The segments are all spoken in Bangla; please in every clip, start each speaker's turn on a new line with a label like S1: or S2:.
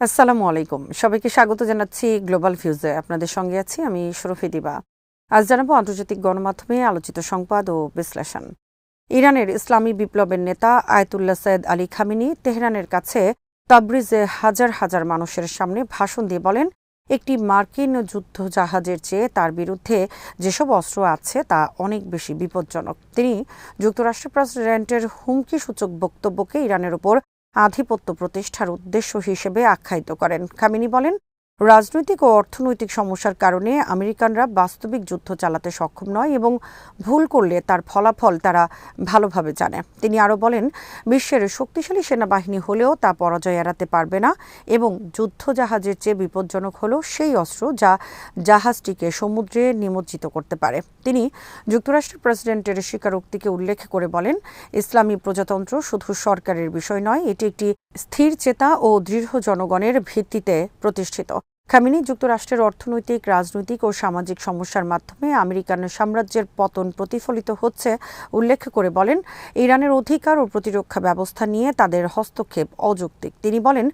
S1: আসসালামু আলাইকুম। সবাইকে স্বাগত জানাচ্ছি গ্লোবাল ভিউজে। আপনাদের সঙ্গে আছি আমি শরফি দিবা। আজ জানাবো আন্তর্জাতিক গণমাধ্যমে আলোচিত সংবাদ ও বিশ্লেষণ। ইরানের ইসলামী বিপ্লবের নেতা আয়াতুল্লাহ সৈয়দ আলী খামেনি তেহরানের কাছে তাবরিজে হাজার হাজার মানুষের সামনে ভাষণ দিয়ে বলেন, একটি মার্কিন যুদ্ধ জাহাজের চেয়ে তার বিরুদ্ধে যেসব অস্ত্র আছে তা অনেক বেশি বিপজ্জনক। তিনি যুক্তরাষ্ট্রের প্রেসিডেন্টের হুমকিসূচক বক্তব্যকে ইরানের ওপর আধিপত্য প্রতিষ্ঠার উদ্দেশ্য হিসেবে আখ্যায়িত করেন। খামেনি বলেন, রাজনৈতিক ও অর্থনৈতিক সমস্যার কারণে আমেরিকানরা বাস্তবিক যুদ্ধ চালাতে সক্ষম নয় এবং ভুল করলে তার ফলাফল তারা ভালোভাবে জানে। তিনি আরও বলেন, বিশ্বের শক্তিশালী সেনাবাহিনী হলেও তা পরাজয় এড়াতে পারবে না এবং যুদ্ধ জাহাজের চেয়ে বিপজ্জনক হলো সেই অস্ত্র যা জাহাজটিকে সমুদ্রে নিমজ্জিত করতে পারে। তিনি যুক্তরাষ্ট্রের প্রেসিডেন্টের স্বীকারোক্তিকে উল্লেখ করে বলেন, ইসলামী প্রজাতন্ত্র শুধু সরকারের বিষয় নয়, এটি একটি স্থির চেতা ও দৃঢ় জনগণের ভিত্তিতে প্রতিষ্ঠিত। খামেনি যুক্তরাষ্ট্রের অর্থনৈতিক, রাজনৈতিক ও সামাজিক সমস্যার মাধ্যমে আমেরিকান সাম্রাজ্যের পতন প্রতিফলিত হচ্ছে উল্লেখ করে বলেন, ইরানের অধিকার ও প্রতিরক্ষা ব্যবস্থা নিয়ে তাদের হস্তক্ষেপ অযৌক্তিক। তিনি বলেন,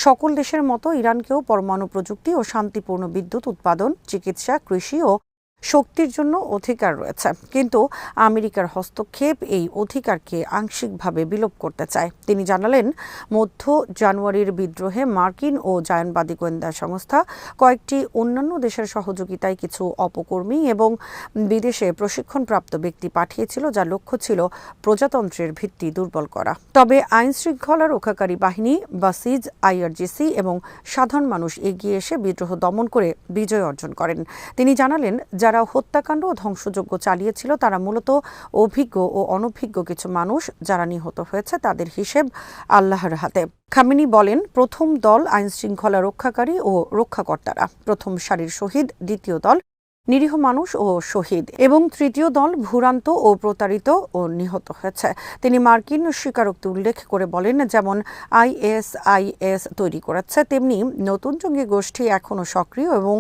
S1: সকল দেশের মতো ইরানকেও পরমাণু প্রযুক্তি ও শান্তিপূর্ণ বিদ্যুৎ উৎপাদন, চিকিৎসা, কৃষি ও শক্তির জন্য অধিকার রয়েছে, কিন্তু আমেরিকার হস্তক্ষেপ এই অধিকারকে আংশিকভাবে বিলোপ করতে চায়। তিনি জানালেন, মধ্য জানুয়ারির বিদ্রোহে মার্কিন ও জায়নবাদী গোয়েন্দা সংস্থা কয়েকটি অন্যান্য দেশের সহযোগিতায় কিছু অপকর্মী এবং বিদেশে প্রশিক্ষণপ্রাপ্ত ব্যক্তি পাঠিয়েছিল, যার লক্ষ্য ছিল প্রজাতন্ত্রের ভিত্তি দুর্বল করা। তবে আইন শৃঙ্খলা রক্ষাকারী বাহিনী, বাসিজ, আইআরজিসি এবং সাধারণ মানুষ এগিয়ে এসে বিদ্রোহ দমন করে বিজয় অর্জন করেন। তিনি জানালেন, যারা হত্যাকাণ্ড ও ধ্বংসযজ্ঞ চালিয়েছিল তারা মূলত অভিজ্ঞ ও অনভিজ্ঞ কিছু মানুষ। যারা নিহত হয়েছে তাদের হিসেব আল্লাহর হাতে। খামেনি বলেন, প্রথম দল আইন শৃঙ্খলা রক্ষাকারী ও রক্ষাকর্তারা, প্রথম সারির শহীদ, দ্বিতীয় দল নিরীহ মানুষ ও শহীদ এবং তৃতীয় দল ভূরান্ত ও প্রতারিত ও নিহত হয়েছে। তিনি মার্কিন স্বীকারোক্তি উল্লেখ করে বলেন, যেমন আইএসআইএস তৈরি করেছে, তেমনি নতুন জঙ্গি গোষ্ঠী এখনও সক্রিয় এবং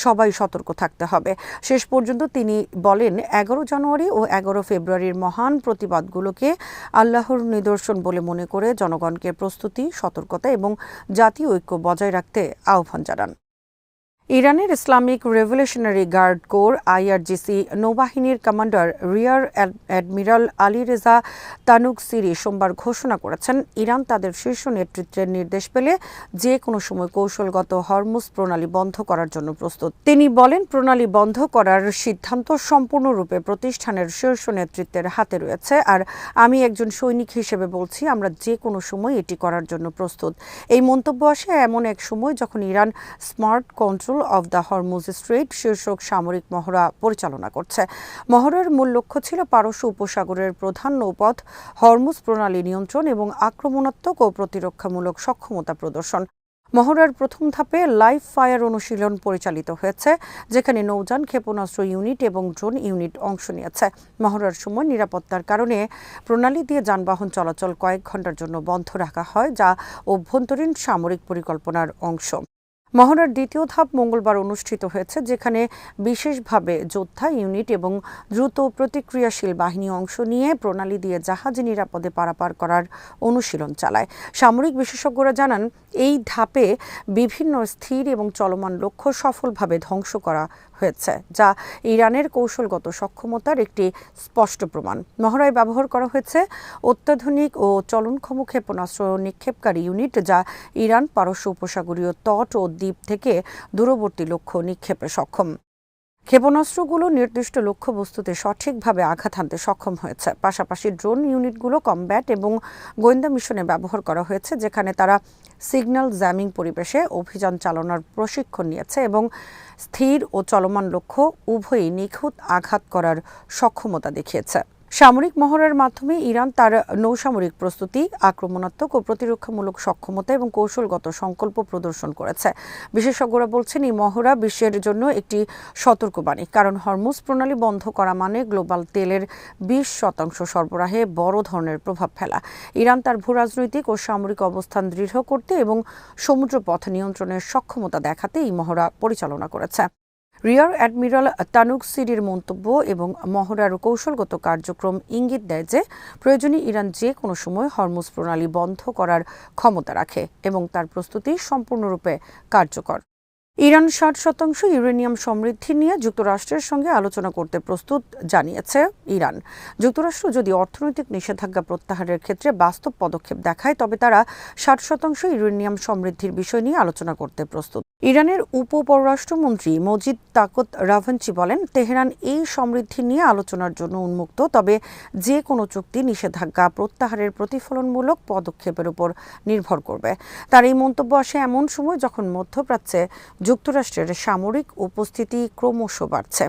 S1: সবাই সতর্ক থাকতে হবে। শেষ পর্যন্ত তিনি বলেন, 11 জানুয়ারি ও 11 ফেব্রুয়ারির মহান প্রতিবাদগুলোকে আল্লাহর নিদর্শন বলে মনে করে জনগণকে প্রস্তুতি, সতর্কতা এবং জাতীয় ঐক্য বজায় রাখতে আহ্বান জানান। ইরানের Islamic revolutionary guard corps IRGC নৌবাহিনীর commander rear admiral Ali Reza Tangsiri সোমবার ঘোষণা করেছেন, ইরান তাদের শীর্ষ নেতৃত্বের নির্দেশ পেলে যে কোনো সময় কৌশলগত হরমুজ প্রণালী বন্ধ করার জন্য প্রস্তুত। তিনি বলেন, প্রণালী বন্ধ করার সিদ্ধান্ত সম্পূর্ণরূপে প্রতিষ্ঠানের শীর্ষ নেতৃত্বের হাতে রয়েছে, আর আমি একজন সৈনিক হিসেবে বলছি, আমরা যে কোনো সময় এটি করার জন্য প্রস্তুত। এই মন্তব্য আসে এমন এক সময় যখন Iran smart control of the Hormuz strait শীর্ষক সামরিক মহড়া পরিচালনা করছে। মহড়ার মূল লক্ষ্য ছিল পারস্য উপসাগরের প্রধান নৌপথ হরমুজ প্রণালী নিয়ন্ত্রণ এবং আক্রমণাত্মক ও প্রতিরক্ষামূলক সক্ষমতা প্রদর্শন। মহড়ার প্রথম ধাপে লাইভ ফায়ার অনুশীলন পরিচালিত হয়েছে, যেখানে নৌযান, ক্ষেপণাস্ত্র ইউনিট এবং ড্রোন ইউনিট অংশ নিয়েছে। মহড়ার সময় নিরাপত্তার কারণে প্রণালী দিয়ে যানবাহন চলাচল কয়েক ঘন্টার জন্য বন্ধ রাখা হয়, যা অভ্যন্তরীণ সামরিক পরিকল্পনার অংশ। মহড়ার দ্বিতীয় ধাপ মঙ্গলবার অনুষ্ঠিত হয়েছে, যেখানে বিশেষভাবে যোদ্ধা ইউনিট এবং দ্রুত প্রতিক্রিয়াশীল বাহিনী অংশ নিয়ে প্রণালী দিয়ে জাহাজে নিরাপদে পারাপার করার অনুশীলন চালায়। সামরিক বিশেষজ্ঞরা জানান, এই ধাপে বিভিন্ন স্থির এবং চলমান লক্ষ্য সফলভাবে ধ্বংস করা হয়েছে, যা ইরানের কৌশলগত সক্ষমতার একটি স্পষ্ট প্রমাণ। মহড়ায় ব্যবহার করা হয়েছে অত্যাধুনিক ও চলনক্ষম ক্ষেপণাস্ত্র নিক্ষেপকারী ইউনিট, যা ইরান পারস্য উপসাগরীয় তট ও দ্বীপ থেকে দূরবর্তী লক্ষ্য নিক্ষেপে সক্ষম। ক্ষেপণাস্ত্রগুলো নির্দিষ্ট লক্ষ্যবস্তুতে সঠিকভাবে আঘাত হানতে সক্ষম হয়েছে। পাশাপাশি ড্রোন ইউনিটগুলো কমব্যাট এবং গোয়েন্দা মিশনে ব্যবহার করা হয়েছে, যেখানে তারা সিগন্যাল জ্যামিং পরিবেশে অভিযান চালানোর প্রশিক্ষণ নিয়েছে এবং স্থির ও চলমান লক্ষ্য উভয়ই নিখুঁত আঘাত করার সক্ষমতা দেখিয়েছে। সামরিক মহড়ার মাধ্যমে ইরান তার নৌসামরিক প্রস্তুতি, আক্রমণাত্মক ও প্রতিরক্ষামূলক সক্ষমতা এবং কৌশলগত সংকল্প প্রদর্শন করেছে। বিশেষজ্ঞরা বলছেন, এই মহড়া বিশ্বের জন্য একটি সতর্কবাণী, কারণ হরমুজ প্রণালী বন্ধ করা মানে গ্লোবাল তেলের 20% সরবরাহে বড় ধরনের প্রভাব ফেলা। ইরান তার ভূরাজনৈতিক ও সামরিক অবস্থান দৃঢ় করতে এবং সমুদ্রপথ নিয়ন্ত্রণের সক্ষমতা দেখাতে এই মহড়া পরিচালনা করেছে। রিয়ার অ্যাডমিরাল তানুক সিরির মন্তব্য এবং মহড়ার কৌশলগত কার্যক্রম ইঙ্গিত দেয় যে প্রয়োজনে ইরান যে কোনো সময় হরমুজ প্রণালী বন্ধ করার ক্ষমতা রাখে এবং তার প্রস্তুতি সম্পূর্ণরূপে কার্যকর। ইরান ৬০% ইউরেনিয়াম সমৃদ্ধি নিয়ে যুক্তরাষ্ট্রের সঙ্গে আলোচনা করতে প্রস্তুত জানিয়েছে ইরান। যুক্তরাষ্ট্র যদি অর্থনৈতিক নিষেধাজ্ঞা প্রত্যাহারের ক্ষেত্রে বাস্তব পদক্ষেপ দেখায় তবে তারা ৬০% ইউরেনিয়াম সমৃদ্ধির বিষয় নিয়ে আলোচনা করতে প্রস্তুত। ইরানের উপপররাষ্ট্রমন্ত্রী মজিদ তাকত রাভাঞ্চি বলেন, তেহরান এই সমৃদ্ধি নিয়ে আলোচনার জন্য উন্মুক্ত, তবে যে কোনো চুক্তি নিষেধাজ্ঞা প্রত্যাহারের প্রতিফলনমূলক পদক্ষেপের উপর নির্ভর করবে। তার এই মন্তব্য আসে এমন সময় যখন মধ্যপ্রাচ্যে যুক্তরাষ্ট্রের সামরিক উপস্থিতি ক্রমশ বাড়ছে।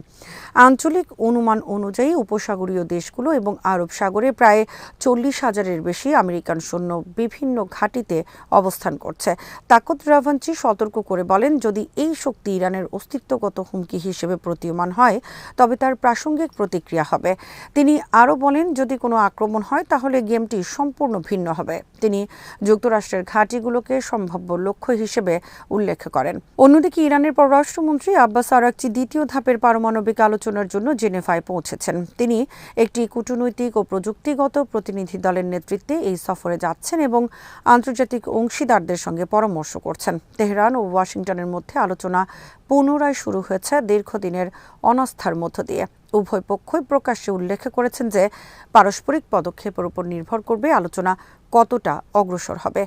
S1: আঞ্চলিক অনুমান অনুযায়ী উপসাগরীয় দেশগুলো এবং আরব সাগরে প্রায় ৪০,০০০-এর বেশি আমেরিকান সৈন্য বিভিন্ন ঘাঁটিতে অবস্থান করছে। তাকত রাভাঞ্চি সতর্ক করে বলেন, যদি এই শক্তি ইরানের অস্তিত্বগত হুমকি হিসেবে প্রতীয়মান হয় তবে তার প্রাসঙ্গিক প্রতিক্রিয়া হবে। তিনি আরও বলেন, যদি কোনো আক্রমণ হয় তাহলে গেমটি সম্পূর্ণ ভিন্ন হবে। তিনি যুক্তরাষ্ট্রের ঘাঁটিগুলোকে সম্ভাব্য লক্ষ্য হিসেবে উল্লেখ করেন। অন্যদিকে ইরানের পররাষ্ট্রমন্ত্রী আব্বাস আরাকচি দ্বিতীয় ধাপের পারমাণবিক আলোচনার জন্য জেনেভায় পৌঁছেছেন। তিনি একটি কূটনৈতিক ও প্রযুক্তিগত প্রতিনিধি দলের নেতৃত্বে এই সফরে যাচ্ছেন এবং আন্তর্জাতিক অংশীদারদের সঙ্গে পরামর্শ করছেন। তেহরান ও ওয়াশিংটনের মধ্যে আলোচনা পুনরায় শুরু হয়েছে দীর্ঘদিনের অনাস্থার মধ্য দিয়ে। উভয় পক্ষই প্রকাশ্যে উল্লেখ করেছেন যে পারস্পরিক পদক্ষেপের উপর নির্ভর করবে আলোচনা কতটা অগ্রসর হবে।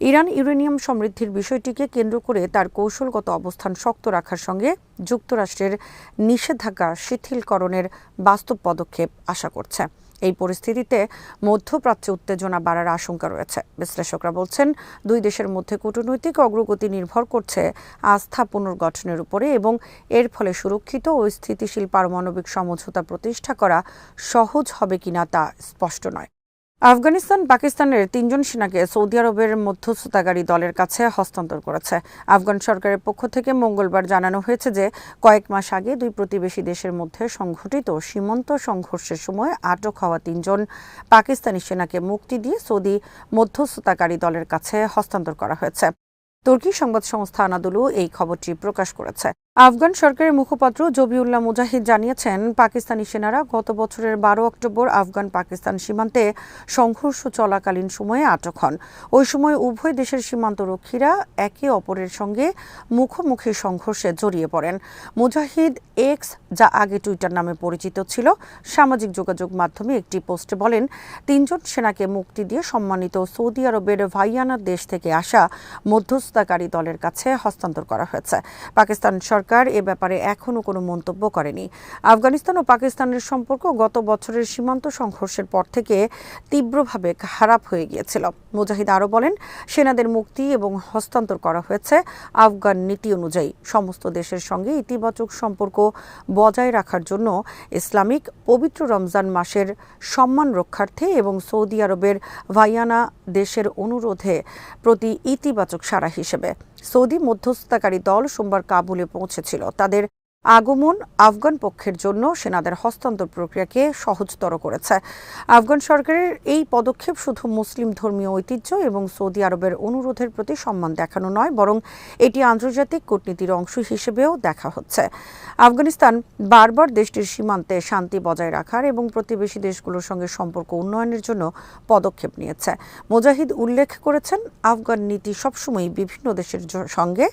S1: ইরান ইউরেনিয়াম সমৃদ্ধির বিষয়টিকে কেন্দ্র করে তার কৌশলগত অবস্থান শক্ত রাখার সঙ্গে যুক্তরাষ্ট্রের নিষেধাজ্ঞা শিথিলকরণের বাস্তব পদক্ষেপ আশা করছে। এই পরিস্থিতিতে মধ্যপ্রাচ্যে উত্তেজনা বাড়ার আশঙ্কা রয়েছে। বিশ্লেষকরা বলছেন, দুই দেশের মধ্যে কূটনৈতিক অগ্রগতি নির্ভর করছে আস্থা পুনর্গঠনের উপরে এবং এর ফলে সুরক্ষিত ও স্থিতিশীল পারমাণবিক সমঝোতা প্রতিষ্ঠা করা সহজ হবে কিনা তা স্পষ্ট নয়। আফগানিস্তান পাকিস্তানের ৩ জন সেনাকে সৌদি আরবের মধ্যস্থতাকারী দলের কাছে হস্তান্তর করেছে। আফগান সরকারের পক্ষ থেকে মঙ্গলবার জানানো হয়েছে যে কয়েক মাস আগে দুই প্রতিবেশী দেশের মধ্যে সংঘটিত সীমান্ত সংঘর্ষের সময় আটক হওয়া ৩ জন পাকিস্তানি সেনাকে মুক্তি দিয়ে সৌদি মধ্যস্থতাকারী দলের কাছে হস্তান্তর করা হয়েছে। তুর্কি সংবাদ সংস্থা আনাদুলু এই খবরটি প্রকাশ করেছে। আফগান সরকারের মুখপাত্র জবিউল্লাহ মুজাহিদ জানিয়েছেন, পাকিস্তানি সেনারা গত বছরের ১২ অক্টোবর আফগান পাকিস্তান সীমান্তে সংঘর্ষ চলাকালীন সময়ে আটক হন। ওই সময় উভয় দেশের সীমান্তরক্ষীরা একে অপরের সঙ্গে মুখোমুখি সংঘর্ষে জড়িয়ে পড়েন। মুজাহিদ এক্স, যা আগে টুইটার নামে পরিচিত ছিল, সামাজিক যোগাযোগ মাধ্যমে একটি পোস্টে বলেন, ৩ জন সেনাকে মুক্তি দিয়ে সম্মানিত সৌদি আরবের ভাইয়ানা দেশ থেকে আসা মধ্যস্থতাকারী দলের কাছে হস্তান্তর করা হয়েছে। পাকিস্তান সরকার এ ব্যাপারে এখনও কোনো মন্তব্য করেনি। আফগানিস্তান ও পাকিস্তানের সম্পর্ক গত বছরের সীমান্ত সংঘর্ষের পর থেকে তীব্রভাবে খারাপ হয়ে গিয়েছিল। মুজাহিদ আরও বলেন, সেনাদের মুক্তি এবং হস্তান্তর করা হয়েছে আফগান নীতি অনুযায়ী। সমস্ত দেশের সঙ্গে ইতিবাচক সম্পর্ক বজায় রাখার জন্য ইসলামিক পবিত্র রমজান মাসের সম্মান রক্ষার্থে এবং সৌদি আরবের ভাইয়ানা দেশের অনুরোধে প্রতি ইতিবাচক সাড়া হিসেবে সৌদি মধ্যস্থতাকারী দল সোমবার কাবুলে পৌঁছেছিল। তাদের আগমন আফগান পক্ষের জন্য সেনাদের হস্তান্তর প্রক্রিয়াকে সহজতর করেছে। আফগান সরকারের এই পদক্ষেপ শুধু মুসলিম ধর্মীয় ঐতিহ্য এবং সৌদি আরবের অনুরোধের প্রতি সম্মান দেখানো নয়, বরং এটি আন্তর্জাতিক কূটনীতির অংশ হিসেবেও দেখা হচ্ছে। আফগানিস্তান বারবার দেশটির সীমান্তে শান্তি বজায় রাখার এবং প্রতিবেশী দেশগুলোর সঙ্গে সম্পর্ক উন্নয়নের জন্য পদক্ষেপ নিয়েছে। মুজাহিদ উল্লেখ করেছেন, আফগান নীতি সবসময় বিভিন্ন দেশের সঙ্গে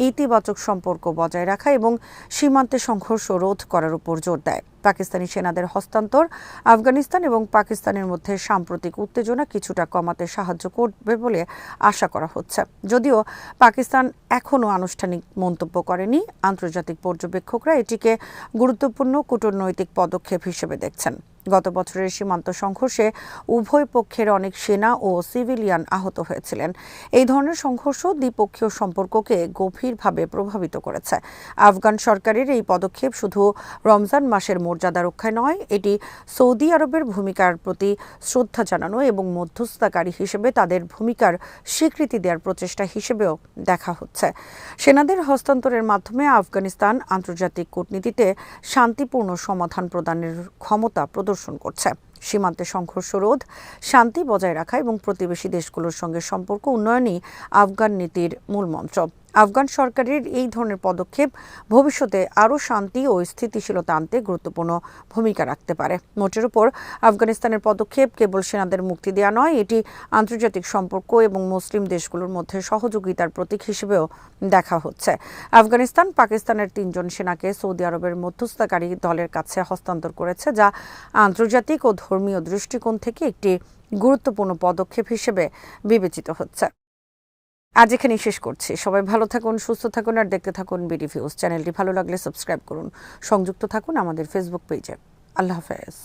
S1: ইতিবাচক সম্পর্ক বজায় রাখা এবং সীমান্তে সংঘর্ষ রোধ করার উপর জোর দেয়। পাকিস্তানি সেনাদের হস্তান্তর আফগানিস্তান এবং পাকিস্তানের মধ্যে সাম্প্রতিক উত্তেজনা কিছুটা কমাতে সাহায্য করবে বলে আশা করা হচ্ছে। যদিও পাকিস্তান এখনও আনুষ্ঠানিক মন্তব্য করেনি, আন্তর্জাতিক পর্যবেক্ষকরা এটিকে গুরুত্বপূর্ণ কূটনৈতিক পদক্ষেপ হিসেবে দেখছেন। গত বছরের সীমান্ত সংঘর্ষে উভয় পক্ষের অনেক সেনা ও সিভিলিয়ান আহত হয়েছিলেন। এই ধরনের সংঘর্ষ দ্বিপক্ষীয় সম্পর্ককে গভীরভাবে প্রভাবিত করেছে। আফগান সরকারের এই পদক্ষেপ শুধু রমজান মাসের মর্যাদা রক্ষায় নয়, এটি সৌদি আরবের ভূমিকার প্রতি শ্রদ্ধা জানানো এবং মধ্যস্থতাকারী হিসেবে তাদের ভূমিকার স্বীকৃতি দেওয়ার প্রচেষ্টা হিসেবেও দেখা হচ্ছে। সেনাদের হস্তান্তরের মাধ্যমে আফগানিস্তান আন্তর্জাতিক কূটনীতিতে শান্তিপূর্ণ সমাধান প্রদানের ক্ষমতা প্রদর্শন করছে। সীমান্তে সংঘর্ষ রোধ, শান্তি বজায় রাখা এবং প্রতিবেশী দেশগুলোর সঙ্গে সম্পর্ক উন্নয়নই আফগান নীতির মূল মন্ত্র। আফগান সরকারের এই ধরনের পদক্ষেপ ভবিষ্যতে আরও শান্তি ও স্থিতিশীলতা আনতে গুরুত্বপূর্ণ ভূমিকা রাখতে পারে। মোটের উপর আফগানিস্তানের পদক্ষেপ কেবল সেনাদের মুক্তি দেওয়া নয়, এটি আন্তর্জাতিক সম্পর্ক এবং মুসলিম দেশগুলোর মধ্যে সহযোগিতার প্রতীক হিসেবেও দেখা হচ্ছে। আফগানিস্তান পাকিস্তানের 3 জন সেনাকে সৌদি আরবের মধ্যস্থতাকারী দলের কাছে হস্তান্তর করেছে, যা আন্তর্জাতিক ও ধর্মীয় দৃষ্টিকোণ থেকে একটি গুরুত্বপূর্ণ পদক্ষেপ হিসেবে বিবেচিত হচ্ছে। আজ এখানেই শেষ করছি। সবাই ভালো থাকুন, সুস্থ থাকুন আর দেখতে থাকুন বিডি ভিউজ। চ্যানেলটি ভালো লাগলে সাবস্ক্রাইব করুন। সংযুক্ত থাকুন আমাদের ফেসবুক পেজে। আল্লাহ হাফেজ।